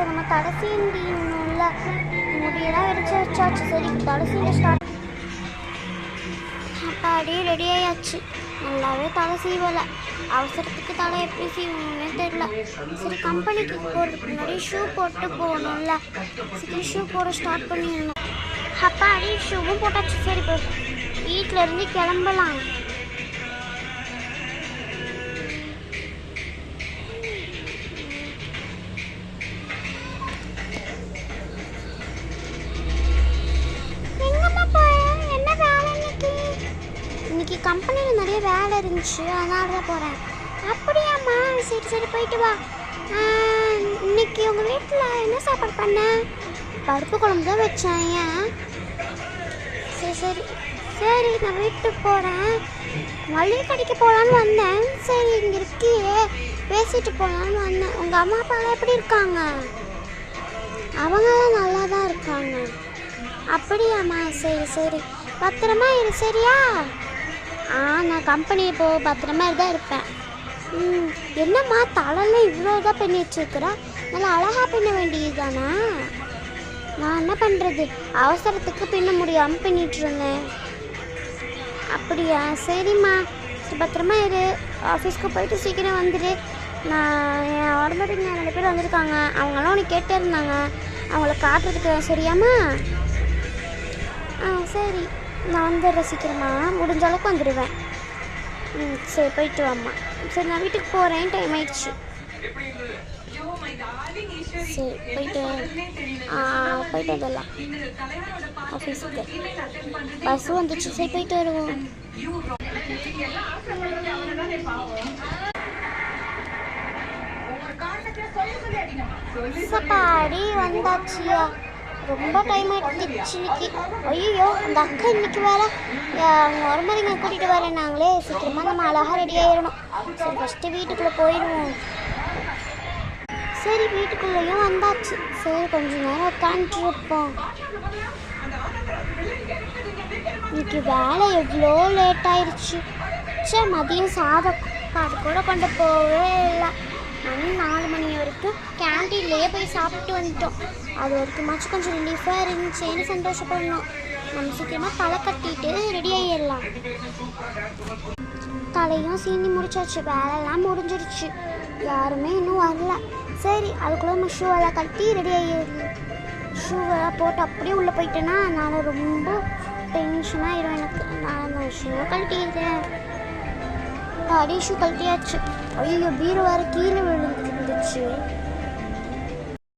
இப்போ நம்ம தலை சீண்டின்னும்ல முடியெல்லாம் வெடிச்சு வச்சாச்சு. சரி தலை சீண்ட ஸ்டார்ட். அப்பாடி ரெடி ஆயாச்சு. நல்லாவே தலை சீவலை. அவசரத்துக்கு தலை எப்படி சீவணும்னே தெரியல. சரி கம்பெனிக்கு போகிறதுக்கு முன்னாடி ஷூ போட்டு போகணும்ல. சரி ஷூ போட ஸ்டார்ட் பண்ணிடணும். அப்பாடி ஷூவும் போட்டாச்சு. சரி இப்போ வீட்டில் இருந்து கிளம்பலாம். இன்னைக்கு கம்பெனியில் நிறைய வேலை இருந்துச்சு, அதனால தான் போகிறேன். அப்படியாம்மா? சரி சரி போயிட்டு வா. இன்னைக்கு உங்கள் வீட்டில் என்ன சாப்பாடு பண்ண? பருப்பு குழம்பு தான் வச்சேன். ஏன்? சரி சரி சரி நான் வீட்டுக்கு போகிறேன். மளிகை கடைக்கு போகலான்னு வந்தேன். சரி இங்கே இருக்கியே பேசிட்டு போகலான்னு வந்தேன். உங்கள் அம்மா அப்பாலாம் எப்படி இருக்காங்க? அவங்களாம் நல்லா தான் இருக்காங்க. அப்படியாம்மா? சரி சரி பத்திரமா இரு சரியா? நான் கம்பெனி இப்போது பத்திரமா தான் இருப்பேன். என்னம்மா தலையில் இவ்வளோ தான் பண்ணி வச்சுருக்குறா? நல்லா அழகாக பின்ன வேண்டியது தானே? நான் என்ன பண்ணுறது, அவசரத்துக்கு பின்ன முடியாமல் பின்னிட்டு இருந்தேன். அப்படியா? சரிம்மா பத்திரமா இரு. ஆஃபீஸ்க்கு போயிட்டு சீக்கிரம் வந்துடு. நான் என் ஆர்டருக்கு 2 பேர் வந்திருக்காங்க. அவங்களாம் உனக்கு கேட்டே இருந்தாங்க. அவங்கள காட்டுறதுக்கு சரியாம்மா? சரி நான் வந்துடுறேன். சீக்கிரமா முடிஞ்ச அளவுக்கு வந்துடுவேன். சரி போயிட்டு வாம்மா. சரி நான் வீட்டுக்கு போகிறேன், டைம் ஆயிடுச்சு. சரி போயிட்டு வந்துடலாம் ஆஃபீஸுக்கு. பஸ் வந்துடுச்சு. சரி போயிட்டு வருவோம். சப்பாடி வந்தாச்சியா? ரொம்ப டைம் ஆகிடுச்சு இன்னைக்கு. ஐயோ அந்த அக்கா இன்னைக்கு வேலை அவங்க மருமதிங்க கூட்டிகிட்டு வரேன் நாங்களே. சீக்கிரமாக நம்ம அழகாக ரெடி ஆகிடணும். சரி ஃபஸ்ட்டு வீட்டுக்குள்ளே போயிடுவோம். சரி வீட்டுக்குள்ளேயும் வந்தாச்சு. சரி கொஞ்ச நேரம் உட்காந்துருப்போம். இன்னைக்கு வேலை எவ்வளோ லேட் ஆயிடுச்சு. சரி மதியம் சாதம் அது கூட கொண்டு போகவே இல்லை. மணி 4 மணி வரைக்கும் கேன்டீன்லேயே போய் சாப்பிட்டு வந்துட்டோம். அது வரைக்குமாச்சும் கொஞ்சம் ரிலீஃபாக இருந்துச்சேன்னு சந்தோஷப்படணும். நம்ம சீக்கிரமாக தலை கட்டிட்டு ரெடி ஆகிடலாம். தலையும் சீனி முடிச்சாச்சு. வேலையெல்லாம் முடிஞ்சிருச்சு. யாருமே இன்னும் வரல. சரி அதுக்குள்ளே நம்ம ஷூவெல்லாம் கட்டி ரெடி ஆகிடலாம். ஷூவெல்லாம் போட்டு அப்படியே உள்ளே போயிட்டேன்னா நான் ரொம்ப டென்ஷனாகிடும் எனக்கு. நான் அந்த ஷூவை கழட்டிடுறேன். ஷூ கழட்டியாச்சு. ஐயோ பீரோ வேறு கீழே விழுந்துருந்துச்சு.